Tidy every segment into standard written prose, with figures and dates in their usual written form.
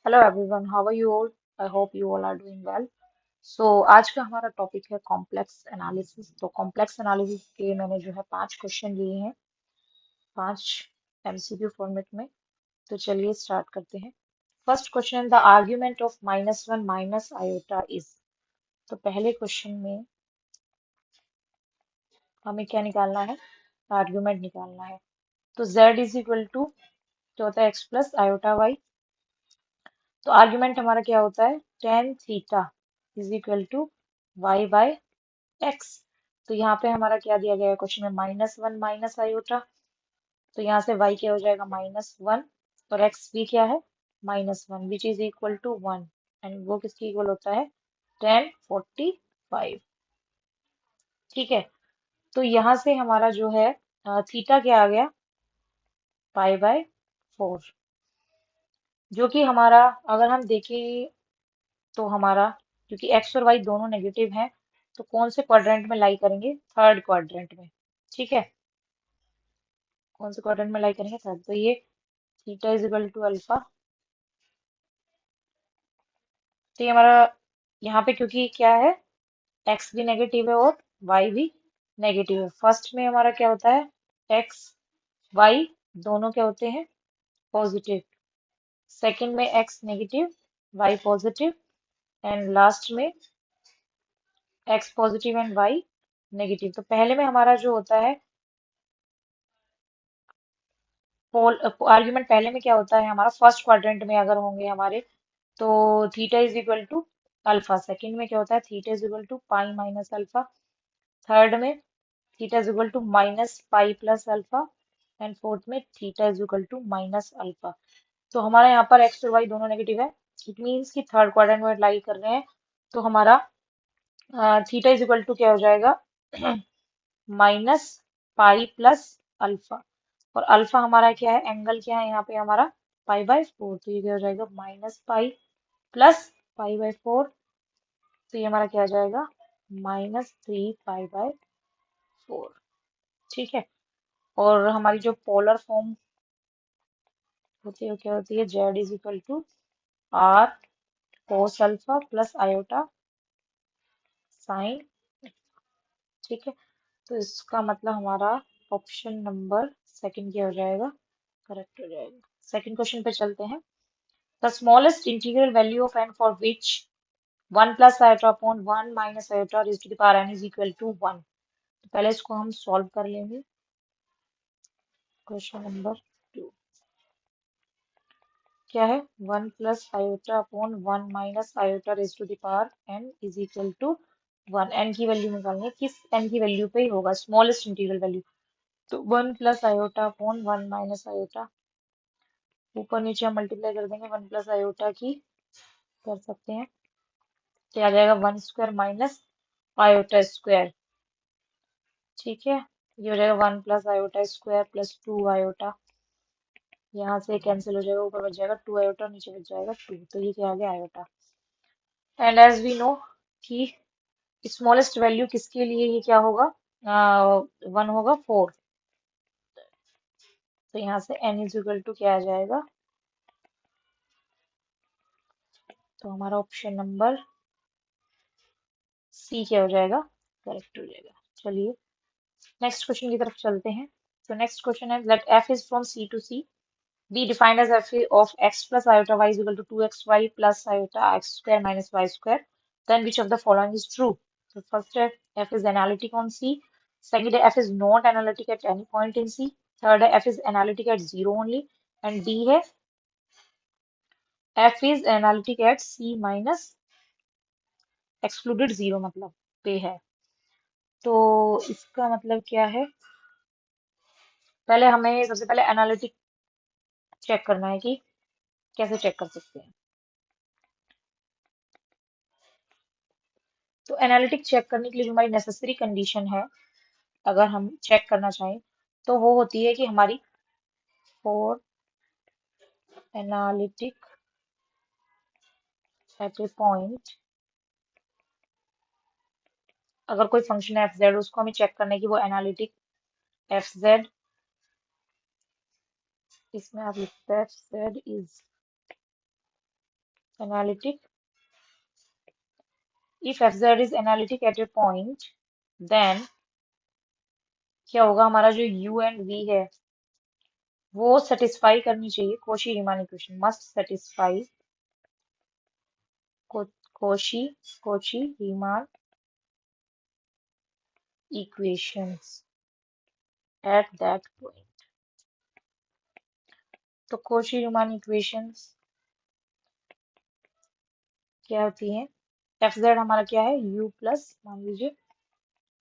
Hello everyone, how are you all? I hope you all are doing well. So आज का हमारा topic है complex analysis. तो complex analysis के मैंने जो है 5 क्वेश्चन लिए हैं, 5 एमसीक्यू फॉर्मेट में। तो चलिए स्टार्ट करते हैं। First question, the argument of -1 minus iota is. तो पहले क्वेश्चन में हमें क्या निकालना है? आर्ग्यूमेंट निकालना है। तो z इज इक्वल टू जो होता है x प्लस आयोटा वाई। तो आर्ग्यूमेंट हमारा क्या होता है? Tan theta is equal to y by x. तो यहाँ पे हमारा क्या दिया गया है क्वेश्चन में? -1 माइनस आयोटा। तो यहाँ से y क्या हो जाएगा? -1। और x भी क्या है? -1 which is equal to 1। And वो किसकी इक्वल होता है? 1045। ठीक है। तो यहाँ से हमारा जो है थीटा क्या आ गया? Pi by 4। जो कि हमारा अगर हम देखें तो हमारा, क्योंकि x और y दोनों नेगेटिव हैं, तो कौन से क्वाड्रेंट में लाई करेंगे? थर्ड क्वाड्रेंट में। ठीक है। कौन से क्वाड्रेंट में लाई करेंगे? थर्ड। तो ये theta is equal to alpha. तो ये हमारा यहाँ पे क्योंकि क्या है, x भी नेगेटिव है और y भी नेगेटिव है। फर्स्ट में हमारा क्या होता है? x y दोनों क्या होते हैं? पॉजिटिव। सेकंड में x negative y positive. And last में x positive and y negative. तो पहले में हमारा जो होता है पोल आर्ग्यूमेंट, पहले में क्या होता है हमारा? फर्स्ट क्वाड्रेंट में अगर होंगे हमारे, तो theta is equal to alpha. Second में क्या होता है? Theta is equal to pi minus alpha. Third में theta is equal to minus pi plus alpha. And fourth में theta is equal to minus alpha. तो हमारा यहाँ पर एक्स और वाई दोनों नेगेटिव है। इट मीन्स कि थर्ड क्वाड्रेंट में लाई कर रहे हैं। तो हमारा थीटा इज इक्वल टू क्या हो जाएगा? Minus pi plus alpha. और अल्फा हमारा क्या है? एंगल क्या है यहाँ पे हमारा? Pi by 4। तो ये क्या हो जाएगा? Minus pi plus pi by 4। तो ये हमारा क्या आ जाएगा? -3 पाई बाय 4। ठीक है। और हमारी जो पोलर फॉर्म होती है वो क्या होती है? Z is equal to r cos alpha plus iota sine. ठीक है। तो इसका मतलब हमारा ऑप्शन नंबर सेकंड क्या हो जाएगा? करेक्ट हो जाएगा। सेकंड क्वेश्चन पे चलते हैं। The smallest integral value of n for which 1 plus iota upon 1 minus iota is to the power n is equal to 1। तो पहले इसको हम सॉल्व कर लेंगे। क्वेश्चन नंबर 2 क्या है? 1 plus iota upon 1 minus iota raise to the power n is equal to 1। n की value निकालनी है, किस n की वैल्यू पे ही होगा स्मॉलेस्ट इंटीग्रल वैल्यू। तो 1 plus iota upon 1 minus iota, ऊपर नीचे हम मल्टीप्लाई कर देंगे 1 प्लस आयोटा की, कर सकते हैं। तो आ जाएगा 1 स्क्वायर माइनस आयोटा स्क्वायर। ठीक है। ये हो जाएगा 1 plus iota square plus 2 iota. यहाँ से कैंसिल हो जाएगा, ऊपर बच जाएगा 2 आयोटा, नीचे बच जाएगा 2। तो ये क्या आ गया? Iota. And as we know कि स्मॉलेस्ट वैल्यू किसके लिए ये क्या होगा? 1 होगा 4। तो यहाँ से n इज इक्वल टू क्या आ जाएगा? तो हमारा ऑप्शन नंबर सी क्या हो जाएगा? करेक्ट हो जाएगा। चलिए नेक्स्ट क्वेश्चन की तरफ चलते हैं। तो नेक्स्ट क्वेश्चन है, let f is from c to c be defined as f of x plus iota y is equal to 2xy plus iota x square minus y square. Then which of the following is true? So first है, f is analytic on c. Second है, f is not analytic at any point in c. Third है, f is analytic at 0 only. And D है, f is analytic at c minus excluded 0 मतलब पे है। तो इसका मतलब क्या है? पहले हमें सबसे पहले एनालिटिक चेक करना है कि कैसे चेक कर सकते हैं। तो एनालिटिक चेक करने के लिए जो हमारी नेसेसरी कंडीशन है, अगर हम चेक करना चाहें, तो वो होती है कि हमारी for analytic at a point, अगर कोई फंक्शन है एफ जेड, उसको हमें चेक करना है कि वो एनालिटिक एफ जेड, इसमें आप लिखते हैं F Z is analytic, if fz is analytic at a point, then क्या होगा, हमारा जो u एंड v है वो सेटिस्फाई करनी चाहिए Cauchy Riemann equation, must satisfy Cauchy Cauchy Riemann equations at that point. तो कोशी रीमान इक्वेशंस क्या होती हैं, एफ जेड हमारा क्या है, u प्लस मान लीजिए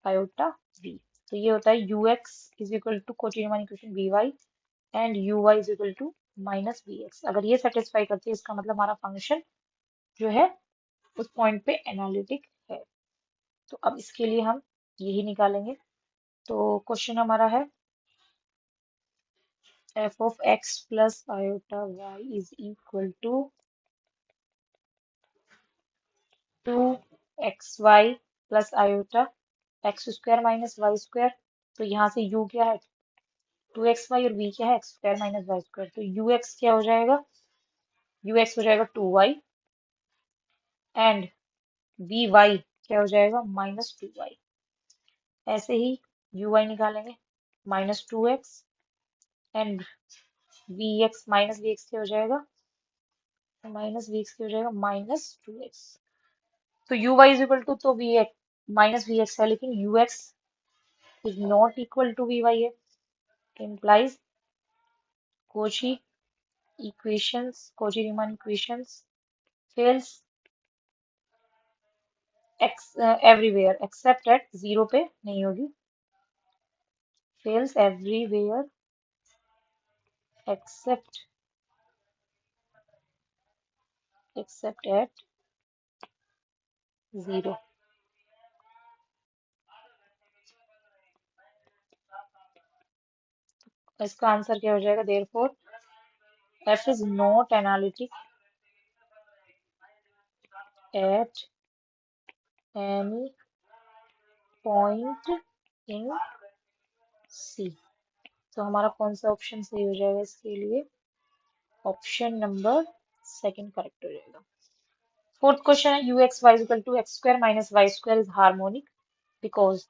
आयोटा v। तो ये होता है ux is equal to Cauchy Riemann equation vy and uy is equal to minus vx। अगर ये सेटिस्फाई करती है इसका मतलब हमारा फंक्शन जो है उस पॉइंट पे एनालिटिक है। तो अब इसके लिए हम यही निकालेंगे। तो क्वेश्चन हमारा है f of x plus iota y is equal to 2xy plus iota x square minus y square. तो यहाँ से u क्या है, 2xy, और v क्या है, x square minus y square. तो ux क्या हो जाएगा, ux हो जाएगा 2y एंड vy क्या हो जाएगा, माइनस 2y। ऐसे ही uy निकालेंगे, minus 2x and vx minus vx क्या हो जाएगा, माइनस vx क्या हो जाएगा, माइनस 2x। तो uy इज इक्वल टू, तो vx माइनस vx है लेकिन ux is not equal to vy है, implies Cauchy equations, Cauchy Riemann equations fails everywhere except at 0 पे नहीं होगी, fails everywhere except at 0। इसका आंसर क्या हो जाएगा, therefore f is not analytic at any point in C। तो हमारा कौन सा ऑप्शन सही हो जाएगा इसके लिए, ऑप्शन नंबर सेकंड करेक्ट हो जाएगा। फोर्थ क्वेश्चन है ux y equal to x square minus y square is harmonic because.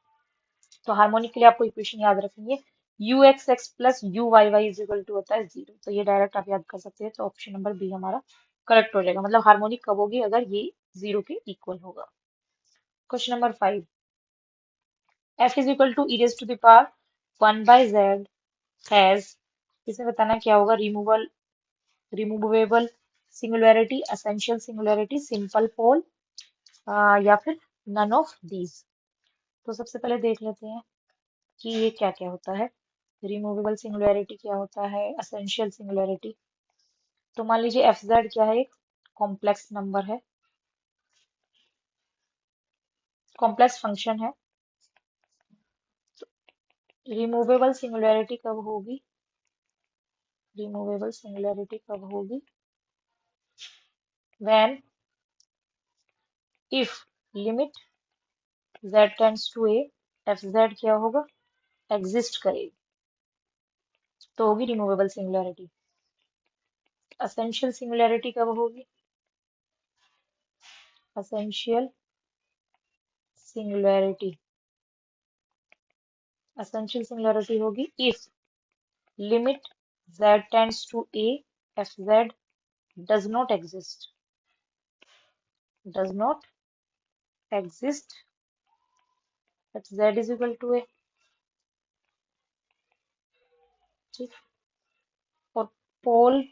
तो हार्मोनिक के लिए आपको इक्वेशन याद रखेंगे, u x x plus u y y is equal to होता है 0। तो ये डायरेक्ट आप याद कर सकते हैं। तो ऑप्शन नंबर बी हमारा करेक्ट हो जाएगा, मतलब हार्मोनिक कब होगी, अगर ये 0 के इक्वल होगा। Question number 5, f is equal to e raise to the power 1 by z has, इसमें बताना क्या होगा, removable singularity, essential singularity, simple pole, या फिर नन ऑफ दीज। तो सबसे पहले देख लेते हैं कि ये क्या क्या होता है। रिमूवेबल सिंगुलैरिटी क्या होता है, एसेंशियल सिंगुलैरिटी। तो मान लीजिए एफ जेड क्या है, एक कॉम्प्लेक्स नंबर है, कॉम्प्लेक्स फंक्शन है। रिमूवेबल सिंगुलैरिटी कब होगी, रिमूवेबल सिंगुलैरिटी कब होगी, when if limit z tends to a, f z क्या होगा, एग्जिस्ट करेगी, तो होगी रिमूवेबल सिंगुलैरिटी। एसेंशियल सिंगुलैरिटी कब होगी, एसेंशियल सिंगुलैरिटी, एसेंशियल सिंगुलैरिटी होगी if limit z tends to a, fz does not exist, does not exist at z is equal to a। ठीक, और पोल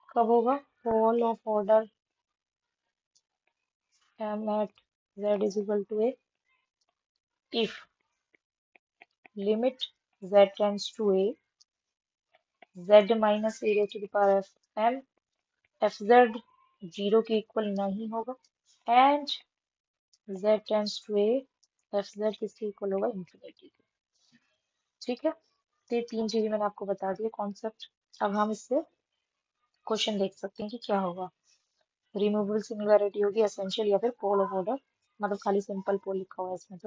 कब होगा, pole of order m at z is equal to a if limit z tends to a, z minus a raised to the power of m, fz 0 के equal नहीं होगा and z tends to a, fz किसके equal होगा, infinity के। ठीक है, तो ये तीन चीजें मैंने आपको बता दी कॉन्सेप्ट। अब हम इससे क्वेश्चन देख सकते हैं कि क्या होगा, रिमूवेबल सिंगुलैरिटी होगी, एसेंशियल, या फिर पोल ऑफ ऑर्डर, मतलब खाली सिंपल पोल लिखा हुआ है इसमें।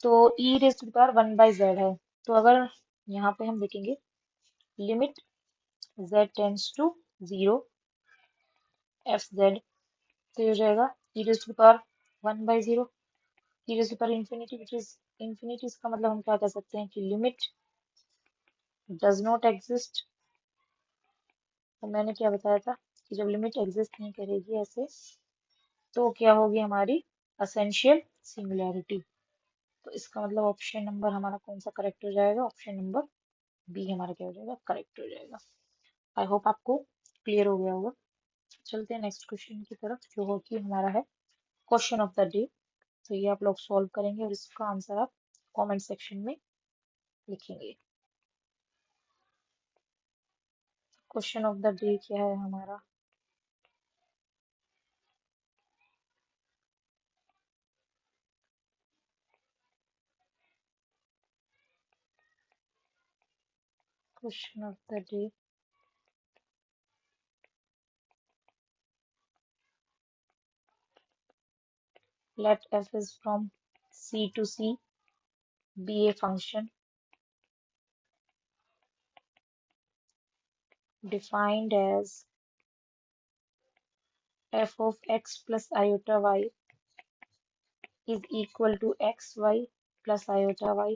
तो e raise to the power 1 by z है। तो अगर यहाँ पे हम देखेंगे limit z tends to 0, f z, तो ये हो जाएगा e raise to the power 1/0, e raise to the power infinity which is infinity. इसका मतलब हम क्या कह सकते हैं कि लिमिट डज नॉट एग्जिस्ट। तो मैंने क्या बताया था कि जब लिमिट एग्जिस्ट नहीं करेगी ऐसे, तो क्या होगी हमारी असेंशियल सिंगुलैरिटी। तो इसका मतलब ऑप्शन नंबर हमारा कौन सा करेक्ट हो जाएगा, ऑप्शन नंबर बी हमारा क्या हो जाएगा, करेक्ट हो जाएगा। आई होप आपको क्लियर हो गया होगा। चलते हैं नेक्स्ट क्वेश्चन की तरफ, जो हो कि हमारा है क्वेश्चन ऑफ द डे। तो ये आप लोग सॉल्व करेंगे और इसका आंसर आप कमेंट सेक्शन में लिखेंगे। क्वेश्चन ऑफ द डे क्या है हमारा, question of the day, let f is from c to c be a function defined as f of x plus iota y is equal to xy plus iota y,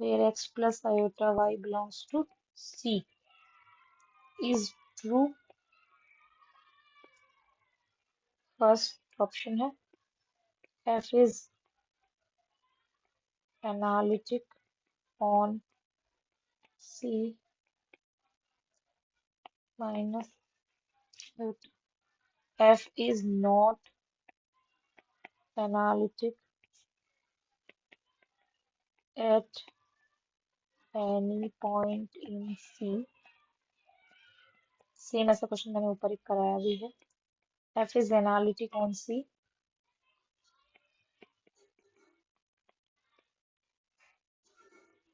where x plus iota y belongs to c is true। First option है f is analytic on c minus iota, f is not analytic at any point in c। Same ऐसा question मैंने ऊपर एक कराया भी है। f is analytic on c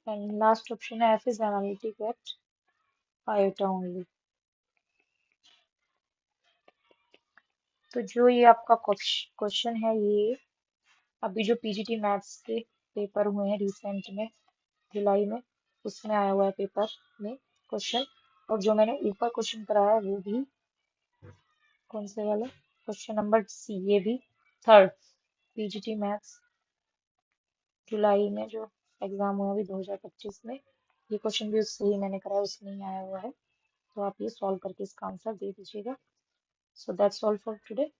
and last option है f is analytic at iota only। तो जो ये आपका क्वेश्चन है, ये अभी जो पीजीटी मैथ्स के पेपर हुए हैं रिसेंट में, जुलाई में, उसमें आया हुआ है पेपर में क्वेश्चन। और जो मैंने ऊपर क्वेश्चन कराया है वो भी कौन से वाला, क्वेश्चन नंबर सी, ये भी थर्ड पीजीटी मैथ्स जुलाई में जो एग्जाम हुआ अभी 2025 में, ये क्वेश्चन भी उससे ही मैंने कराया, उसमें ही आया हुआ है। तो आप ये सॉल्व करके इसका आंसर दे दीजिएगा। So that's all for today.